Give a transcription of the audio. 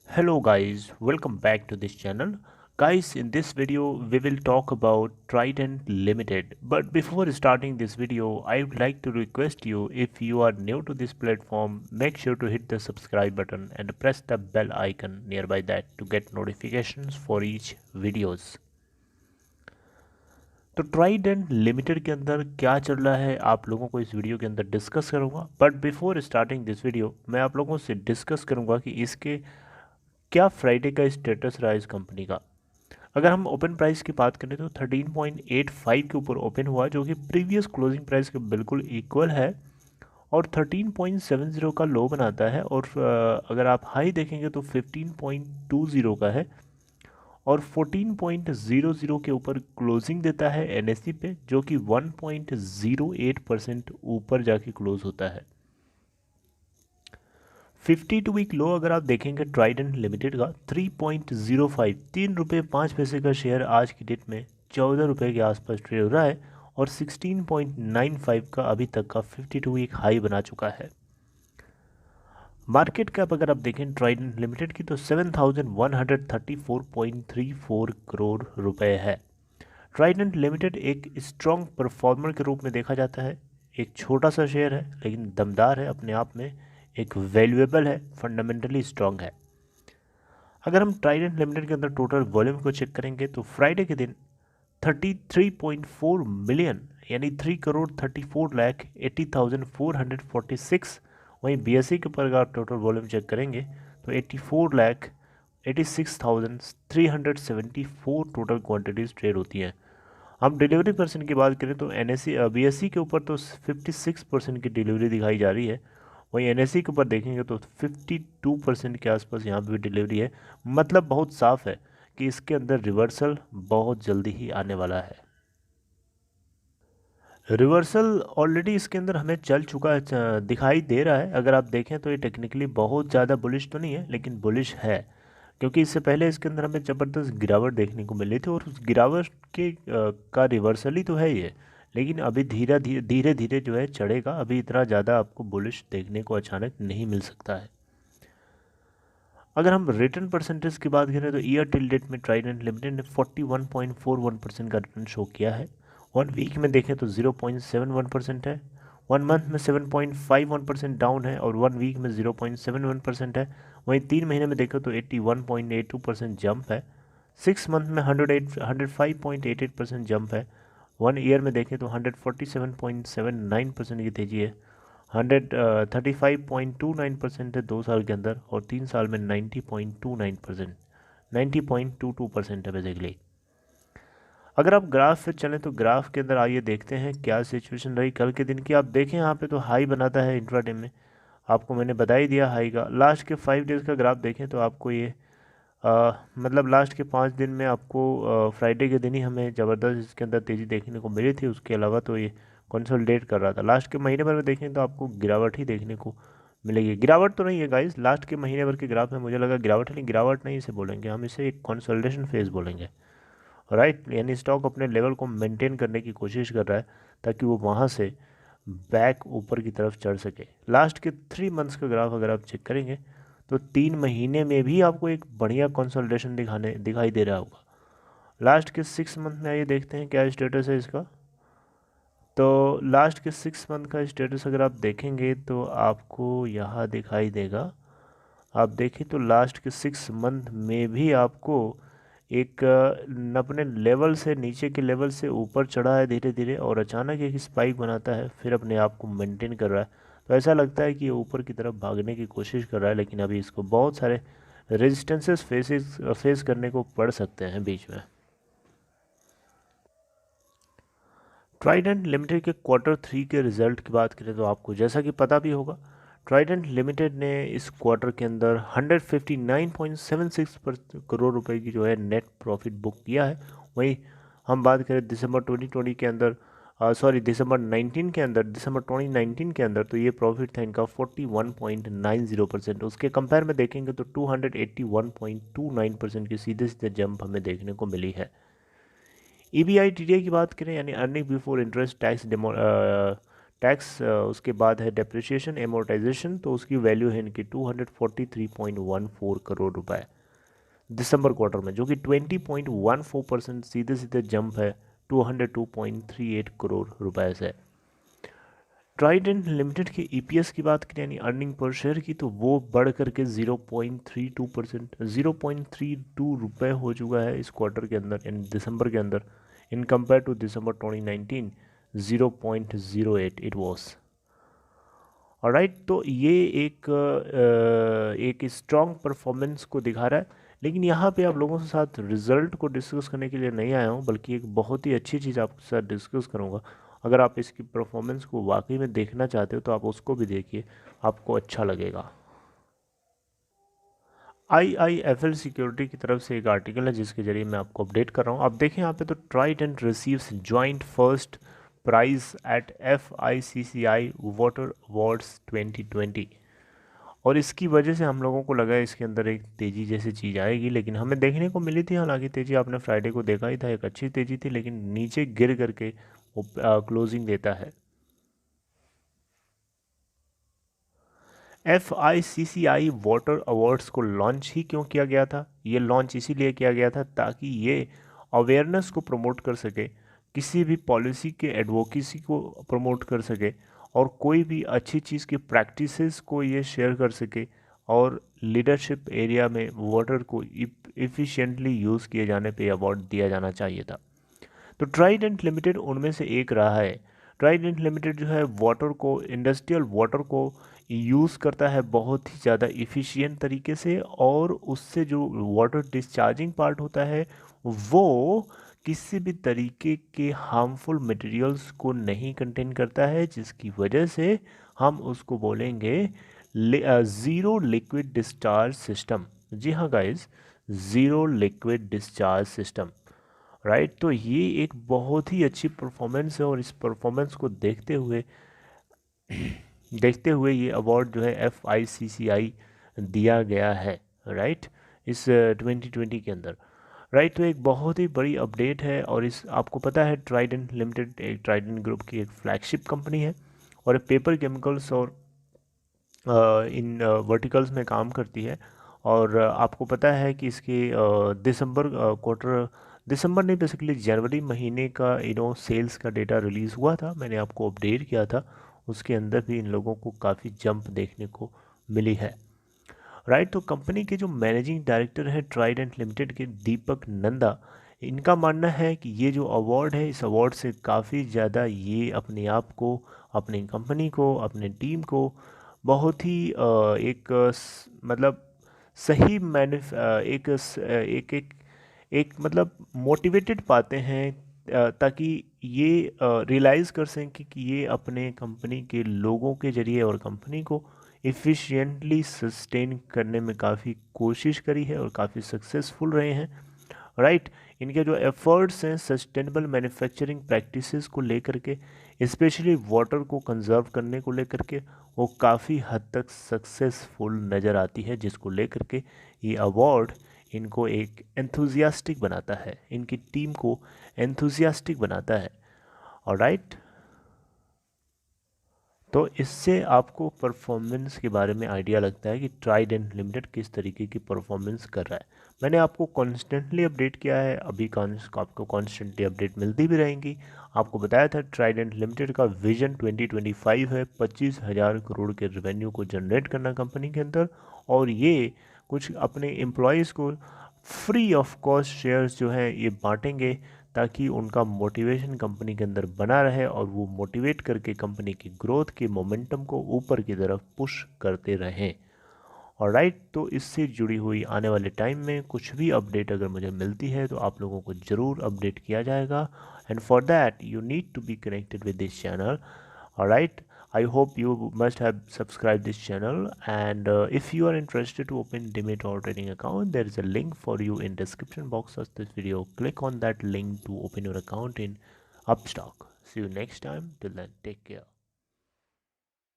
Hello guys, welcome back to this channel. Guys, in this video we will talk about Trident Limited. But before starting this video, I would like to request you, if you are new to this platform, make sure to hit the subscribe button and press the bell icon nearby that to get notifications for each videos. तो Trident limited के अंदर क्या चल रहा है आप लोगों को इस वीडियो के अंदर डिस्कस करूंगा। But before starting this video मैं आप लोगों से डिस्कस करूंगा कि इसके क्या फ्राइडे का स्टेटस रहा इस कंपनी का। अगर हम ओपन प्राइस की बात करें तो 13.85 के ऊपर ओपन हुआ, जो कि प्रीवियस क्लोजिंग प्राइस के बिल्कुल इक्वल है और 13.70 का लो बनाता है। और अगर आप हाई देखेंगे तो 15.20 का है और 14.00 के ऊपर क्लोजिंग देता है एनएससी पे, जो कि 1.08% ऊपर जाके क्लोज होता है। 52 वीक लो अगर आप देखेंगे ट्राइडेंट लिमिटेड का 3.05 ₹3.05 का शेयर आज की डेट में 14 रुपये के आसपास ट्रेड हो रहा है और 16.95 का अभी तक का 52 वीक हाई बना चुका है। मार्केट कैप अगर आप देखें ट्राइडेंट लिमिटेड की तो 7,134.34 करोड़ रुपए है। ट्राइडेंट लिमिटेड एक स्ट्रॉन्ग परफॉर्मर के रूप में देखा जाता है। एक छोटा सा शेयर है लेकिन दमदार है अपने आप में, एक वैल्यूएबल है, फंडामेंटली स्ट्रॉन्ग है। अगर हम ट्राइडेंट लिमिटेड के अंदर टोटल वॉल्यूम को चेक करेंगे तो फ्राइडे के दिन 33.4 मिलियन यानी 3,34,80,446। वहीं बीएसई के ऊपर अगर आप टोटल वॉल्यूम चेक करेंगे तो 84,86,374 टोटल क्वांटिटीज़ ट्रेड होती हैं। हम डिलीवरी परसेंट की बात करें तो एनएससी बीएसई के ऊपर तो 56% की डिलीवरी दिखाई जा रही है। वहीं एनएससी के ऊपर देखेंगे तो 52% के आसपास यहाँ पे भी डिलीवरी है। मतलब बहुत साफ है कि इसके अंदर रिवर्सल बहुत जल्दी ही आने वाला है। रिवर्सल ऑलरेडी इसके अंदर हमें चल चुका है, दिखाई दे रहा है। अगर आप देखें तो ये टेक्निकली बहुत ज़्यादा बुलिश तो नहीं है लेकिन बुलिश है, क्योंकि इससे पहले इसके अंदर हमें ज़बरदस्त गिरावट देखने को मिली थी और उस गिरावट के का रिवर्सल ही तो है ये। लेकिन अभी धीरे धीरे धीरे धीरे जो है चढ़ेगा, अभी इतना ज़्यादा आपको बुलिश देखने को अचानक नहीं मिल सकता है। अगर हम रिटर्न परसेंटेज की बात करें तो ईयर टिल डेट में ट्राइडेंट लिमिटेड ने 41.41% का रिटर्न शो किया है। 1 वीक में देखें तो 0.71% है, 1 मंथ में 7.51% डाउन है और 1 वीक में 0.71% है। वहीं 3 महीने में देखें तो 81.82% जंप है, 6 मंथ में 105.88% जंप है, 1 ईयर में देखें तो 147.79% की तेज़ी है, 135.29% है 2 साल के अंदर और 3 साल में 90.29%, 90.22% है बेसिकली। अगर आप ग्राफ पे चलें तो ग्राफ के अंदर आइए देखते हैं क्या सिचुएशन रही कल के दिन की। आप देखें यहाँ पे तो हाई बनाता है इंट्राडे में, आपको मैंने बता ही दिया हाई का। लास्ट के 5 डेज़ का ग्राफ देखें तो आपको ये मतलब लास्ट के 5 दिन में आपको फ्राइडे के दिन ही हमें ज़बरदस्त इसके अंदर तेज़ी देखने को मिली थी। उसके अलावा तो ये कंसोलिडेट कर रहा था। लास्ट के महीने भर में देखें तो आपको गिरावट ही देखने को मिलेगी। गिरावट तो नहीं है गाइस, लास्ट के महीने भर के ग्राफ में मुझे लगा गिरावट है, लेकिन गिरावट नहीं इसे बोलेंगे हम, इसे एक कंसोलिडेशन फेज बोलेंगे। राइट, यानी स्टॉक अपने लेवल को मेंटेन करने की कोशिश कर रहा है ताकि वो वहाँ से बैक ऊपर की तरफ चढ़ सके। लास्ट के 3 मंथ्स का ग्राफ अगर आप चेक करेंगे तो 3 महीने में भी आपको एक बढ़िया कंसोलिडेशन दिखाई दे रहा होगा। लास्ट के 6 मंथ में आइए देखते हैं क्या स्टेटस है इसका। तो लास्ट के 6 मंथ का स्टेटस अगर आप देखेंगे तो आपको यहाँ दिखाई देगा। आप देखें तो लास्ट के 6 मंथ में भी आपको एक अपने लेवल से नीचे के लेवल से ऊपर चढ़ा है धीरे धीरे और अचानक एक स्पाइक बनाता है, फिर अपने आप को मेंटेन कर रहा है। तो ऐसा लगता है कि ये ऊपर की तरफ भागने की कोशिश कर रहा है, लेकिन अभी इसको बहुत सारे रेजिस्टेंसेस फेस करने को पड़ सकते हैं बीच में। ट्राइडेंट लिमिटेड के Q3 के रिज़ल्ट की बात करें तो आपको जैसा कि पता भी होगा, ट्राइडेंट लिमिटेड ने इस क्वार्टर के अंदर 159.76 करोड़ रुपए की जो है नेट प्रॉफिट बुक किया है। वहीं हम बात करें दिसंबर 2020 के अंदर, दिसंबर 2019 के अंदर तो ये प्रॉफिट था इनका 41.90%। उसके कंपेयर में देखेंगे तो 281.29% की सीधे सीधे जंप हमें देखने को मिली है। EBITDA की बात करें यानी earning before interest tax tax उसके बाद है डेप्रिसिएशन एमोर्टाइजेशन, तो उसकी वैल्यू है इनकी 243.14 करोड़ रुपए दिसंबर क्वार्टर में, जो कि 20.14% सीधे सीधे जंप है 202.38 करोड़ रुपए से। ट्राइडेंट लिमिटेड के ईपीएस की बात करें यानी अर्निंग पर शेयर की, तो वो बढ़ करके 0.32 रुपये हो चुका है इस क्वार्टर के अंदर यानी दिसंबर के अंदर, in compare to December 2019 0.08 it was. Alright, तो ये एक स्ट्रॉन्ग परफॉर्मेंस को दिखा रहा है। लेकिन यहाँ पे आप लोगों के साथ रिजल्ट को डिस्कस करने के लिए नहीं आया हूँ, बल्कि एक बहुत ही अच्छी चीज़ आपके साथ डिस्कस करूँगा। अगर आप इसकी परफॉर्मेंस को वाकई में देखना चाहते हो तो आप उसको भी देखिए, आपको अच्छा लगेगा। IIFL सिक्योरिटी की तरफ से एक आर्टिकल है जिसके जरिए मैं आपको अपडेट कर रहा हूँ। आप देखें यहाँ पे, तो Trident receives joint first prize at FICCI water awards 2020, और इसकी वजह से हम लोगों को लगा इसके अंदर एक तेज़ी जैसी चीज़ आएगी, लेकिन हमें देखने को मिली थी हालांकि तेज़ी, आपने फ्राइडे को देखा ही था, एक अच्छी तेज़ी थी, लेकिन नीचे गिर करके वो क्लोजिंग देता है। FICCI वाटर अवार्ड्स को लॉन्च ही क्यों किया गया था? ये लॉन्च इसीलिए किया गया था ताकि ये अवेयरनेस को प्रमोट कर सके, किसी भी पॉलिसी के एडवोकेसी को प्रमोट कर सके, और कोई भी अच्छी चीज़ की प्रैक्टिसेस को ये शेयर कर सके, और लीडरशिप एरिया में वाटर को इफ़िशिएंटली यूज़ किए जाने पे अवार्ड दिया जाना चाहिए था। तो ट्राइडेंट लिमिटेड उनमें से एक रहा है। ट्राइडेंट लिमिटेड जो है वाटर को, इंडस्ट्रियल वाटर को यूज़ करता है बहुत ही ज़्यादा इफ़िशिएंट तरीके से, और उससे जो वाटर डिस्चार्जिंग पार्ट होता है वो किसी भी तरीके के हार्मफुल मटेरियल्स को नहीं कंटेन करता है, जिसकी वजह से हम उसको बोलेंगे ज़ीरो लिक्विड डिस्चार्ज सिस्टम। जी हाँ guys, zero liquid discharge system, right. तो ये एक बहुत ही अच्छी परफॉर्मेंस है, और इस परफॉर्मेंस को देखते हुए ये अवार्ड जो है FICCI दिया गया है, राइट, इस 2020 के अंदर, राइट। तो एक बहुत ही बड़ी अपडेट है, और इस आपको पता है ट्राइडेंट लिमिटेड एक ट्राइडेंट ग्रुप की एक फ्लैगशिप कंपनी है, और पेपर केमिकल्स और इन वर्टिकल्स में काम करती है। और आपको पता है कि इसके दिसंबर नहीं, बेसिकली जनवरी महीने का सेल्स का डेटा रिलीज़ हुआ था, मैंने आपको अपडेट किया था, उसके अंदर भी इन लोगों को काफ़ी जंप देखने को मिली है, राइट। तो कंपनी के जो मैनेजिंग डायरेक्टर है ट्राइडेंट लिमिटेड के, दीपक नंदा, इनका मानना है कि ये जो अवार्ड है, इस अवार्ड से काफ़ी ज़्यादा ये अपने आप को, अपनी कंपनी को, अपने टीम को बहुत ही मतलब सही एक मतलब मोटिवेटेड पाते हैं, ताकि ये रियलाइज़ कर सकें कि ये अपने कंपनी के लोगों के ज़रिए और कंपनी को एफिशिएंटली सस्टेन करने में काफ़ी कोशिश करी है और काफ़ी सक्सेसफुल रहे हैं, राइट। इनके जो एफर्ट्स हैं सस्टेनेबल मैन्युफैक्चरिंग प्रैक्टिसेस को लेकर के, स्पेशली वाटर को कंजर्व करने को लेकर के, वो काफ़ी हद तक सक्सेसफुल नज़र आती है, जिसको लेकर के ये अवार्ड इनको एक एंथुजियास्टिक बनाता है, इनकी टीम को एंथुजियास्टिक बनाता है, ऑलराइट। तो इससे आपको परफॉर्मेंस के बारे में आइडिया लगता है कि ट्राइडेंट लिमिटेड किस तरीके की परफॉर्मेंस कर रहा है। मैंने आपको कॉन्स्टेंटली अपडेट किया है, अभी आपको कॉन्स्टेंटली अपडेट मिलती भी रहेंगी। आपको बताया था ट्राइडेंट लिमिटेड का विजन 2025 है 25,000 करोड़ के रेवेन्यू को जनरेट करना कंपनी के अंदर, और ये कुछ अपने एम्प्लॉयज़ को फ्री ऑफ कॉस्ट शेयर्स जो हैं ये बांटेंगे, ताकि उनका मोटिवेशन कंपनी के अंदर बना रहे, और वो मोटिवेट करके कंपनी की ग्रोथ के मोमेंटम को ऊपर की तरफ पुश करते रहें, और राइट। तो इससे जुड़ी हुई आने वाले टाइम में कुछ भी अपडेट अगर मुझे मिलती है तो आप लोगों को ज़रूर अपडेट किया जाएगा, and for that you need to be connected with this channel, alright. I hope you must have subscribed this channel, and if you are interested to open Demat or trading account, there is a link for you in description box of this video. Click on that link to open your account in Upstock. See you next time. Till then, take care.